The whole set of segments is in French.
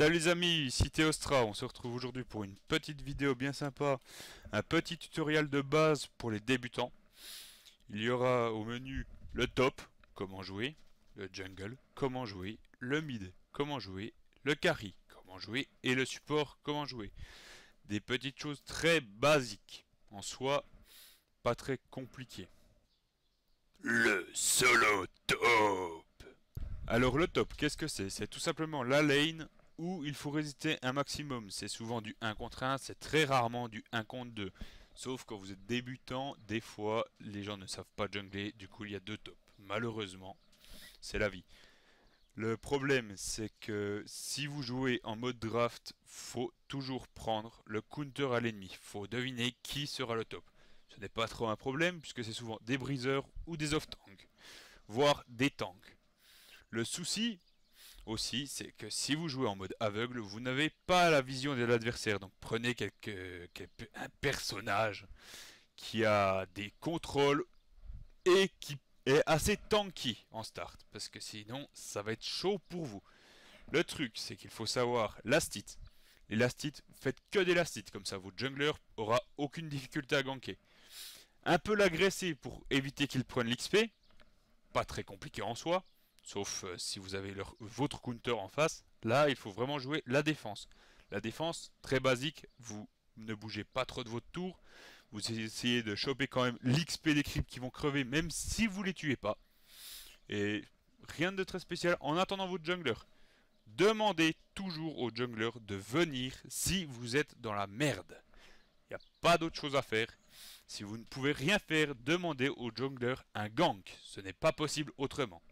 Salut les amis, ici Théostra, on se retrouve aujourd'hui pour une petite vidéo bien sympa, un petit tutoriel de base pour les débutants. Il y aura au menu le top, comment jouer, le jungle, comment jouer, le mid, comment jouer, le carry, comment jouer, et le support, comment jouer. Des petites choses très basiques, en soi, pas très compliquées. Le solo top. Alors le top, qu'est-ce que c'est? C'est tout simplement la lane où il faut résister un maximum. C'est souvent du 1 contre 1, c'est très rarement du 1 contre 2. Sauf quand vous êtes débutant, des fois les gens ne savent pas jungler, du coup il y a deux tops. Malheureusement, c'est la vie. Le problème c'est que si vous jouez en mode draft, faut toujours prendre le counter à l'ennemi. Faut deviner qui sera le top. Ce n'est pas trop un problème puisque c'est souvent des briseurs ou des off-tanks, voire des tanks. Le souci aussi, c'est que si vous jouez en mode aveugle, vous n'avez pas la vision de l'adversaire. Donc prenez un personnage qui a des contrôles et qui est assez tanky en start. Parce que sinon, ça va être chaud pour vous. Le truc, c'est qu'il faut savoir l'astit. Les lastites, faites que des lastites. Comme ça, votre jungler aura aucune difficulté à ganker. Un peu l'agresser pour éviter qu'il prenne l'XP. Pas très compliqué en soi. Sauf si vous avez votre counter en face. Là, il faut vraiment jouer la défense. La défense, très basique. Vous ne bougez pas trop de votre tour. Vous essayez de choper quand même l'XP des creeps qui vont crever, même si vous les tuez pas. Et rien de très spécial. En attendant votre jungler, demandez toujours au jungler de venir si vous êtes dans la merde. Il n'y a pas d'autre chose à faire. Si vous ne pouvez rien faire, demandez au jungler un gank. Ce n'est pas possible autrement.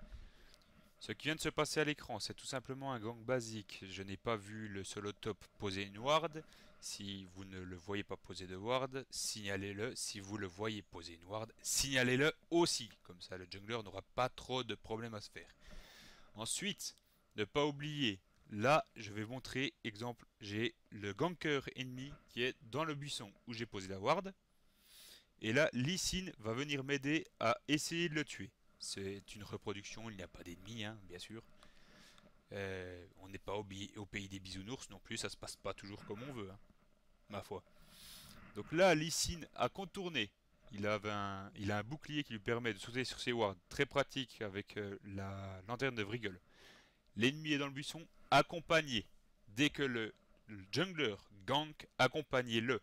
Ce qui vient de se passer à l'écran, c'est tout simplement un gank basique. Je n'ai pas vu le solo top poser une ward. Si vous ne le voyez pas poser de ward, signalez-le. Si vous le voyez poser une ward, signalez-le aussi. Comme ça, le jungler n'aura pas trop de problèmes à se faire. Ensuite, ne pas oublier, là, je vais montrer, exemple, j'ai le ganker ennemi qui est dans le buisson où j'ai posé la ward. Et là, Lee Sin va venir m'aider à essayer de le tuer. C'est une reproduction, il n'y a pas d'ennemis, hein, bien sûr. On n'est pas au pays des bisounours non plus, ça se passe pas toujours comme on veut, hein, ma foi. Donc là, Lee Sin a contourné. Il a un bouclier qui lui permet de sauter sur ses wards, très pratique avec la lanterne de Vriggle. L'ennemi est dans le buisson, accompagné. Dès que le jungler gank, accompagnez-le.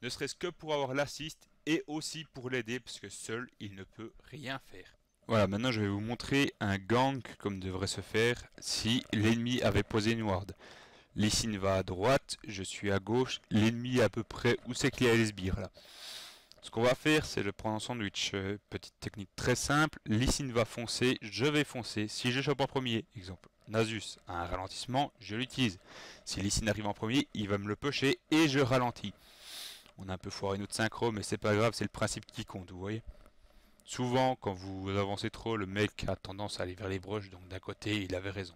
Ne serait-ce que pour avoir l'assist et aussi pour l'aider, parce que seul, il ne peut rien faire. Voilà, maintenant je vais vous montrer un gank comme devrait se faire si l'ennemi avait posé une ward. Lee Sin va à droite, je suis à gauche, l'ennemi est à peu près où c'est qu'il y a les sbires là. Ce qu'on va faire, c'est le prendre en sandwich. Petite technique très simple, Lee Sin va foncer, je vais foncer. Si je chope en premier, exemple, Nasus a un ralentissement, je l'utilise. Si Lee Sin arrive en premier, il va me le pusher et je ralentis. On a un peu foiré notre synchro, mais c'est pas grave, c'est le principe qui compte, vous voyez. Souvent, quand vous avancez trop, le mec a tendance à aller vers les broches, donc d'un côté, il avait raison.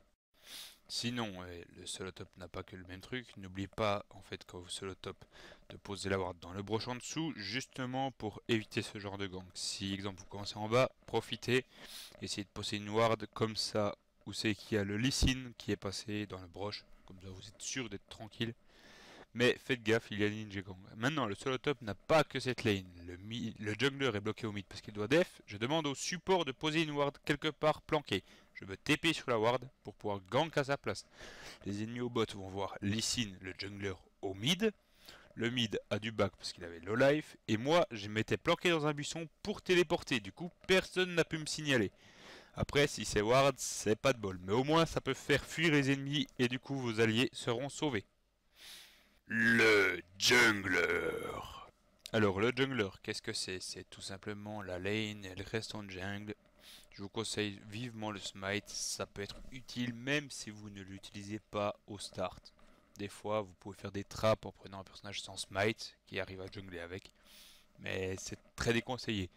Sinon, le solo top n'a pas que le même truc. N'oubliez pas, en fait, quand vous solo top, de poser la ward dans le broche en dessous, justement pour éviter ce genre de gank. Si, exemple, vous commencez en bas, profitez, essayez de poser une ward comme ça, où c'est qu'il y a le Lee Sin qui est passé dans le broche, comme ça vous êtes sûr d'être tranquille. Mais faites gaffe, il y a Ninja Gang. Maintenant, le solo top n'a pas que cette lane. Le jungler est bloqué au mid parce qu'il doit def. Je demande au support de poser une ward quelque part planquée. Je me TP sur la ward pour pouvoir gank à sa place. Les ennemis au bot vont voir Lee Sin, le jungler, au mid. Le mid a du back parce qu'il avait low life. Et moi, je m'étais planqué dans un buisson pour téléporter. Du coup, personne n'a pu me signaler. Après, si c'est ward, c'est pas de bol. Mais au moins, ça peut faire fuir les ennemis et du coup, vos alliés seront sauvés. Le jungler. Alors le jungler, qu'est-ce que c'est? C'est tout simplement la lane, elle reste en jungle. Je vous conseille vivement le smite, ça peut être utile même si vous ne l'utilisez pas au start. Des fois vous pouvez faire des traps en prenant un personnage sans smite qui arrive à jungler avec. Mais c'est très déconseillé.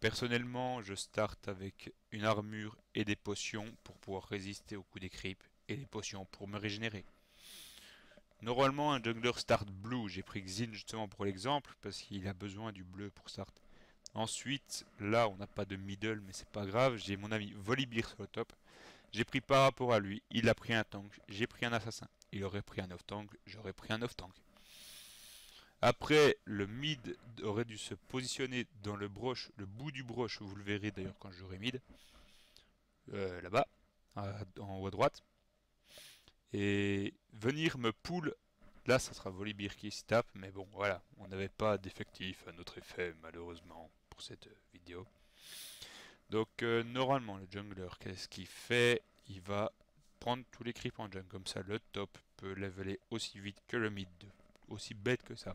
Personnellement je start avec une armure et des potions pour pouvoir résister aux coups des creeps et des potions pour me régénérer. Normalement, un jungler start blue. J'ai pris Xin justement pour l'exemple parce qu'il a besoin du bleu pour start. Ensuite, là, on n'a pas de middle, mais c'est pas grave. J'ai mon ami Volibear sur le top. J'ai pris par rapport à lui. Il a pris un tank. J'ai pris un assassin. il aurait pris un off-tank, j'aurais pris un off-tank. Après, le mid aurait dû se positionner dans le broche, le bout du broche, vous le verrez d'ailleurs quand j'aurai mid, là-bas, en haut à droite, et venir me pull. Là, ça sera Volibear qui s'y tape, mais bon, voilà, on n'avait pas d'effectif à notre effet, malheureusement, pour cette vidéo. Donc, normalement, le jungler, qu'est-ce qu'il fait? Il va prendre tous les creeps en jungle, comme ça, le top peut leveler aussi vite que le mid, aussi bête que ça.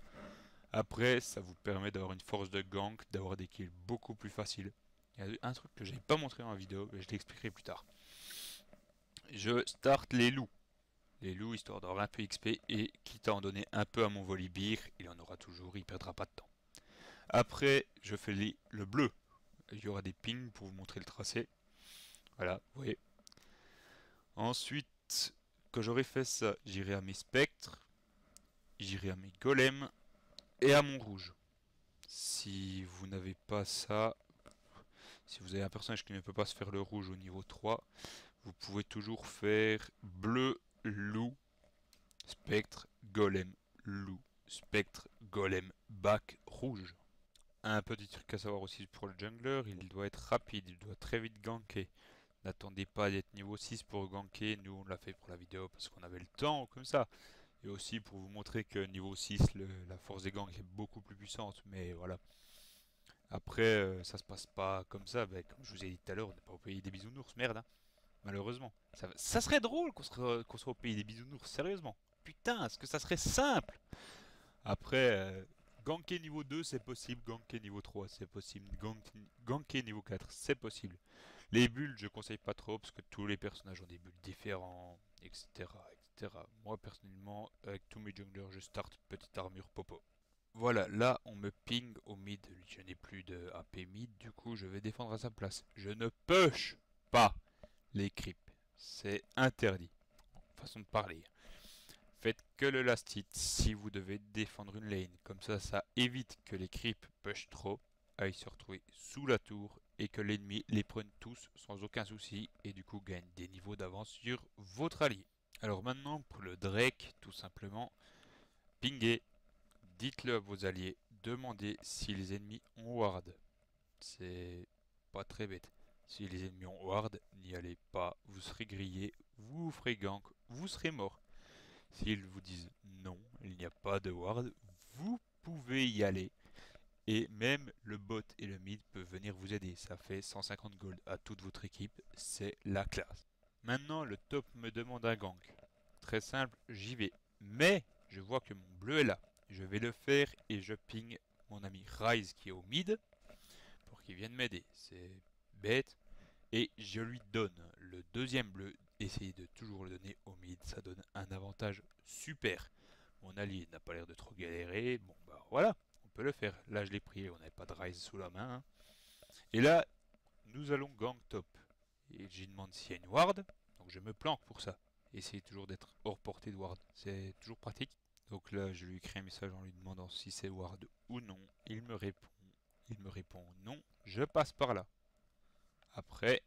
Après, ça vous permet d'avoir une force de gank, d'avoir des kills beaucoup plus faciles. Il y a un truc que j'ai pas montré dans la vidéo, mais je l'expliquerai plus tard. Je start les loups. Les loups, histoire d'avoir un peu XP, et quitte à en donner un peu à mon Volibear, il en aura toujours, il perdra pas de temps. Après, je fais le bleu. Il y aura des pings pour vous montrer le tracé. Voilà, vous voyez. Ensuite, quand j'aurai fait ça, j'irai à mes spectres, j'irai à mes golems, et à mon rouge. Si vous n'avez pas ça, si vous avez un personnage qui ne peut pas se faire le rouge au niveau 3, vous pouvez toujours faire bleu, loup, spectre, golem, loup, spectre, golem, bac, rouge. Un petit truc à savoir aussi pour le jungler, il doit être rapide, il doit très vite ganker. N'attendez pas d'être niveau 6 pour ganker, nous on l'a fait pour la vidéo parce qu'on avait le temps comme ça. Et aussi pour vous montrer que niveau 6, la force des ganks est beaucoup plus puissante, mais voilà. Après, ça se passe pas comme ça, ben, comme je vous ai dit tout à l'heure, on n'est pas au pays des bisounours, merde, hein, malheureusement. Ça serait drôle qu'on soit au pays des bisounours, sérieusement. Putain, est-ce que ça serait simple? Après, ganker niveau 2, c'est possible, ganker niveau 3, c'est possible, ganker niveau 4, c'est possible. Les bulles, je conseille pas trop, parce que tous les personnages ont des bulles différents, etc., etc. Moi, personnellement, avec tous mes junglers, je start petite armure popo. Voilà, là on me ping au mid, je n'ai plus de AP mid, du coup je vais défendre à sa place. Je ne push pas les creeps, c'est interdit, façon de parler. Faites que le last hit si vous devez défendre une lane, comme ça évite que les creeps push trop, aillent se retrouver sous la tour et que l'ennemi les prenne tous sans aucun souci et du coup gagne des niveaux d'avance sur votre allié. Alors maintenant pour le Drake, tout simplement, pingez. Dites-le à vos alliés, demandez si les ennemis ont ward. C'est pas très bête. Si les ennemis ont ward, n'y allez pas, vous serez grillé, vous ferez gank, vous serez mort. S'ils vous disent non, il n'y a pas de ward, vous pouvez y aller. Et même le bot et le mid peuvent venir vous aider. Ça fait 150 gold à toute votre équipe, c'est la classe. Maintenant, le top me demande un gank. Très simple, j'y vais. Mais je vois que mon bleu est là. Je vais le faire et je ping mon ami Rise qui est au mid pour qu'il vienne m'aider. C'est bête. Et je lui donne le deuxième bleu. Essayez de toujours le donner au mid. Ça donne un avantage super. Mon allié n'a pas l'air de trop galérer. Bon bah voilà, on peut le faire. Là je l'ai pris, on n'avait pas de Rise sous la main, hein. Et là, nous allons gank top. Et j'y demande s'il y a une ward. Donc je me planque pour ça. Essayez toujours d'être hors portée de ward. C'est toujours pratique. Donc là, je lui écris un message en lui demandant si c'est ward ou non. Il me répond non, je passe par là. Après,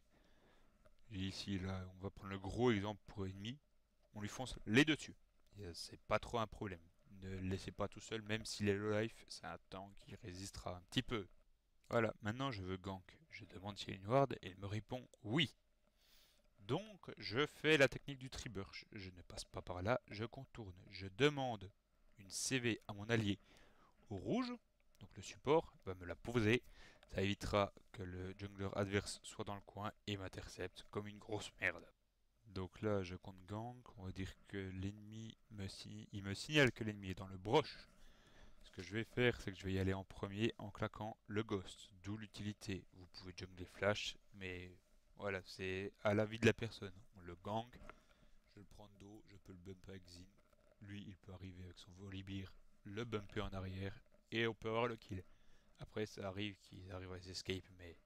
ici, là, on va prendre le gros exemple pour ennemi. On lui fonce les deux dessus. C'est pas trop un problème. Ne le laissez pas tout seul, même s'il est low life, c'est un tank qui résistera un petit peu. Voilà, maintenant je veux gank. Je demande s'il y a une ward et il me répond oui. Donc, je fais la technique du tree-burst. Je ne passe pas par là, je contourne. Je demande une CV à mon allié au rouge, donc le support va me la poser. Ça évitera que le jungler adverse soit dans le coin et m'intercepte comme une grosse merde. Donc là, je compte gank. On va dire que l'ennemi il me signale que l'ennemi est dans le broche. Ce que je vais faire, c'est que je vais y aller en premier en claquant le ghost. D'où l'utilité. Vous pouvez jungler flash, mais voilà, c'est à l'avis de la personne. On le gank, je le prends de dos, je peux le bumper avec Zin. Lui, il peut arriver avec son Volibear, le bumper en arrière, et on peut avoir le kill. Après, ça arrive qu'ils arrivent à escape, mais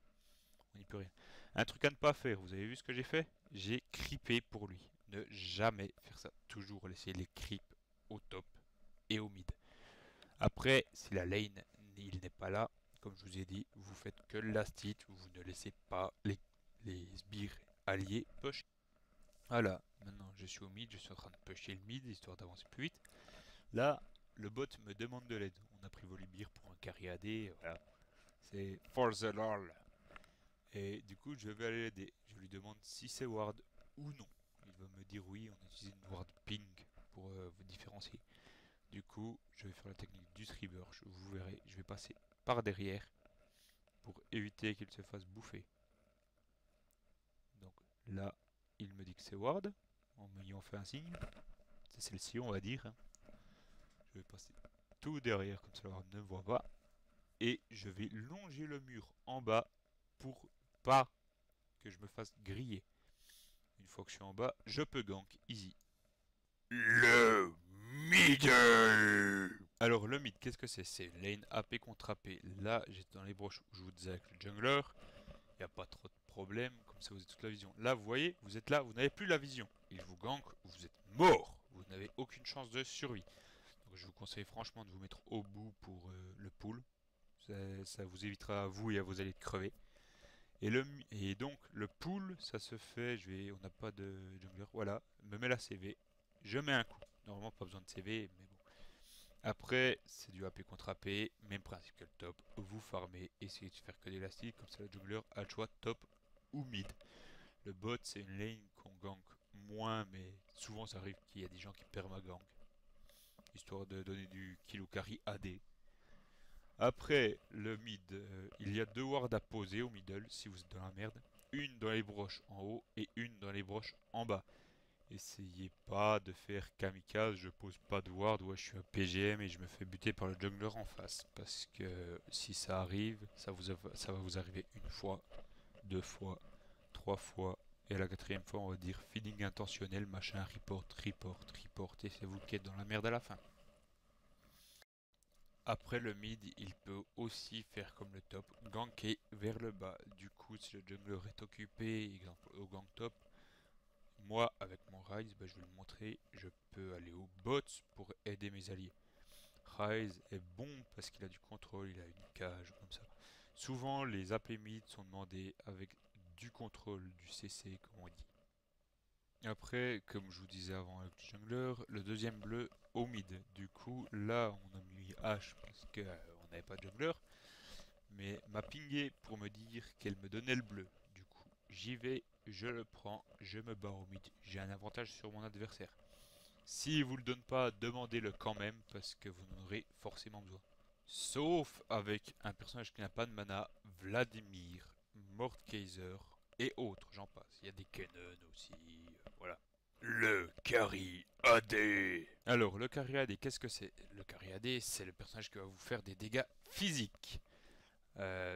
on n'y peut rien. Un truc à ne pas faire, vous avez vu ce que j'ai fait? J'ai creepé pour lui. Ne jamais faire ça. Toujours laisser les creeps au top et au mid. Après, si la lane, il n'est pas là, comme je vous ai dit, vous faites que le last hit, vous ne laissez pas les sbires alliés push. Voilà, maintenant je suis au mid, je suis en train de pusher le mid histoire d'avancer plus vite. Là, le bot me demande de l'aide. On a pris Volibear pour un carry AD, voilà. C'est for the lol. Et du coup, je vais aller l'aider. Je lui demande si c'est ward ou non. Il va me dire oui, on utilise une ward ping pour vous différencier. Du coup, je vais faire la technique du Tree-Burst. Vous verrez, je vais passer par derrière pour éviter qu'il se fasse bouffer. Donc là, il me dit que c'est ward, en m'ayant fait un signe. C'est celle-ci, on va dire. Je vais passer tout derrière, comme ça le ward ne voit pas. Et je vais longer le mur en bas pour pas que je me fasse griller. Une fois que je suis en bas, je peux gank easy. Le middle. Alors le mid, qu'est-ce que c'est? C'est une lane AP contre AP. Là, j'étais dans les broches où je vous disais avec le jungler. Il n'y a pas trop de problème, comme ça vous avez toute la vision. Là, vous voyez, vous êtes là, vous n'avez plus la vision. Il vous gank, vous êtes mort. Vous n'avez aucune chance de survie. Donc je vous conseille franchement de vous mettre au bout pour le pull. Ça vous évitera à vous et à vos alliés de crever. Et donc le pull, ça se fait, on n'a pas de jungler, voilà, me met la CV, je mets un coup. Normalement pas besoin de CV, mais bon. Après, c'est du AP contre AP, même principe que le top. Vous farmez, essayez de faire que des élastiques, comme ça le jungler a le choix top ou mid. Le bot, c'est une lane qu'on gank moins, mais souvent ça arrive qu'il y a des gens qui perma-gank, histoire de donner du kill ou carry AD. Après le mid, il y a deux wards à poser au middle si vous êtes dans la merde. Une dans les broches en haut et une dans les broches en bas. Essayez pas de faire kamikaze, je pose pas de ward, ouais je suis un PGM et je me fais buter par le jungler en face. Parce que si ça arrive, ça va vous arriver une fois, deux fois, trois fois. Et à la quatrième fois, on va dire feeding intentionnel, machin, report, report, report. Et c'est vous qui êtes dans la merde à la fin. Après le mid, il peut aussi faire comme le top, ganker vers le bas. Du coup, si le jungler est occupé, exemple au gank top, moi avec mon Rise, je vais le montrer, je peux aller au bot pour aider mes alliés. Rise est bon parce qu'il a du contrôle, il a une cage comme ça. Souvent, les AP mid sont demandés avec du contrôle, du CC comme on dit. Après, comme je vous disais avant avec le jungler, le deuxième bleu au mid. Du coup, là, on a mis H parce qu'on n'avait pas de jungler. Mais m'a pingé pour me dire qu'elle me donnait le bleu. Du coup, j'y vais, je le prends, je me barre au mid. J'ai un avantage sur mon adversaire. Si vous le donne pas, demandez-le quand même parce que vous en aurez forcément besoin. Sauf avec un personnage qui n'a pas de mana, Vladimir, Mordekaiser et autres, j'en passe. Il y a des Kennen aussi, voilà. Le carry AD. Alors, le carry AD, qu'est-ce que c'est? Le carry AD, c'est le personnage qui va vous faire des dégâts physiques.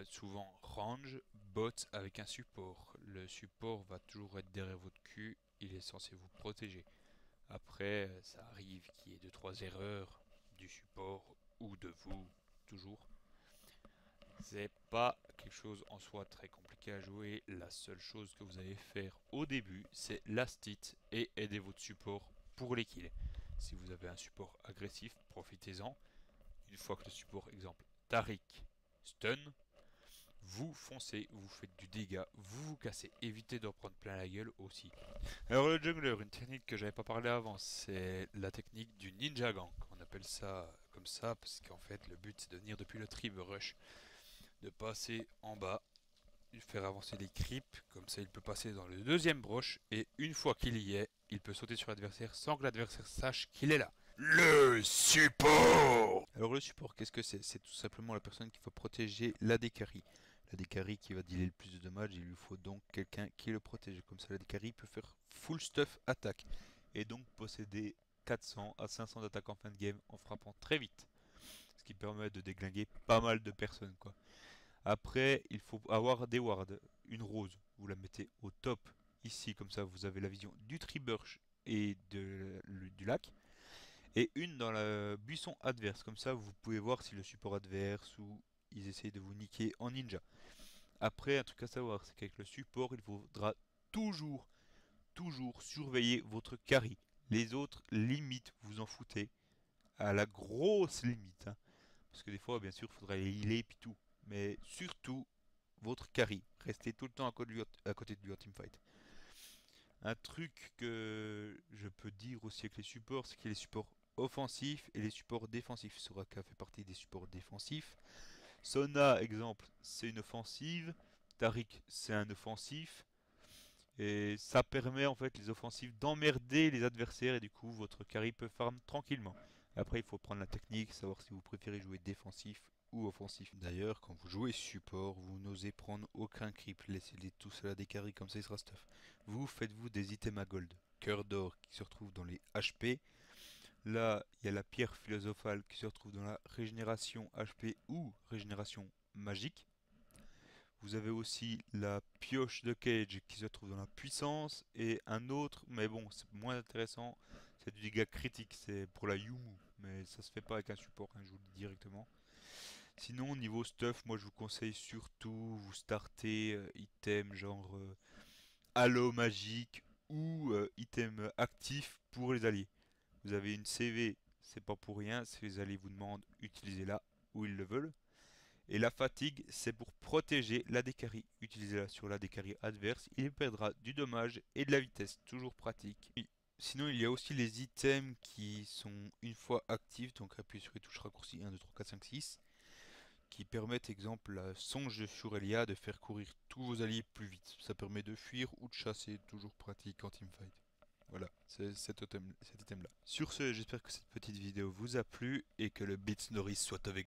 Souvent range, bot avec un support. Le support va toujours être derrière votre cul, il est censé vous protéger. Après, ça arrive qu'il y ait 2-3 erreurs du support ou de vous, toujours. C'est pas quelque chose en soi très compliqué à jouer. La seule chose que vous allez faire au début, c'est last hit et aider votre support pour les kills. Si vous avez un support agressif, profitez-en. Une fois que le support, exemple, Taric, stun, vous foncez, vous faites du dégât, vous vous cassez, évitez d'en prendre plein la gueule aussi. Alors le jungler, une technique que j'avais pas parlé avant, c'est la technique du ninja gank. On appelle ça comme ça parce qu'en fait le but c'est de venir depuis le tribe rush, de passer en bas, faire avancer les creeps, comme ça il peut passer dans le deuxième broche et une fois qu'il y est, il peut sauter sur l'adversaire sans que l'adversaire sache qu'il est là. Le support. Alors le support, qu'est-ce que c'est? C'est tout simplement la personne qui va protéger l'AD carry. L'AD carry qui va dealer le plus de dommages, il lui faut donc quelqu'un qui le protège. Comme ça l'AD carry peut faire full stuff attaque. Et donc posséder 400 à 500 d'attaque en fin de game en frappant très vite. Ce qui permet de déglinguer pas mal de personnes quoi. Après, il faut avoir des wards. Une rose, vous la mettez au top ici, comme ça vous avez la vision du tree burch et du lac et une dans le buisson adverse. Comme ça, vous pouvez voir si le support adverse ou ils essayent de vous niquer en ninja. Après, un truc à savoir, c'est qu'avec le support, il faudra toujours, toujours surveiller votre carry. Les autres, limite, vous en foutez. À la grosse limite. Hein. Parce que des fois, bien sûr, il faudra les healer et tout. Mais surtout, votre carry. Restez tout le temps à côté de lui en teamfight. Un truc que je peux dire aussi avec les supports, c'est qu'il y a les supports offensifs et les supports défensifs. Soraka fait partie des supports défensifs. Sona, exemple, c'est une offensive. Taric, c'est un offensif. Et ça permet en fait les offensives d'emmerder les adversaires et du coup votre carry peut farm tranquillement. Après il faut prendre la technique, savoir si vous préférez jouer défensif ou offensif. D'ailleurs quand vous jouez support, vous n'osez prendre aucun creep, laissez-les tous à la des carries comme ça il sera stuff. Vous faites-vous des items à gold. Cœur d'or qui se retrouve dans les HP. Là il y a la pierre philosophale qui se retrouve dans la régénération HP ou régénération magique. Vous avez aussi la pioche de Cage qui se trouve dans la puissance et un autre, mais bon, c'est moins intéressant, c'est du dégât critique, c'est pour la Yumu, mais ça se fait pas avec un support, hein, je vous le dis directement. Sinon, niveau stuff, moi je vous conseille surtout vous starter item genre halo magique ou item actif pour les alliés. Vous avez une CV, c'est pas pour rien, si les alliés vous demandent, utilisez-la où ils le veulent. Et la fatigue, c'est pour protéger la décarie. Utilisez-la sur la décarie adverse, il perdra du dommage et de la vitesse, toujours pratique. Sinon, il y a aussi les items qui sont une fois actifs, donc appuyez sur les touches raccourcies 1, 2, 3, 4, 5, 6, qui permettent, exemple, la songe de Shurelia de faire courir tous vos alliés plus vite. Ça permet de fuir ou de chasser, toujours pratique en teamfight. Voilà, c'est cet item-là. Sur ce, j'espère que cette petite vidéo vous a plu et que le Beats Norris soit avec vous.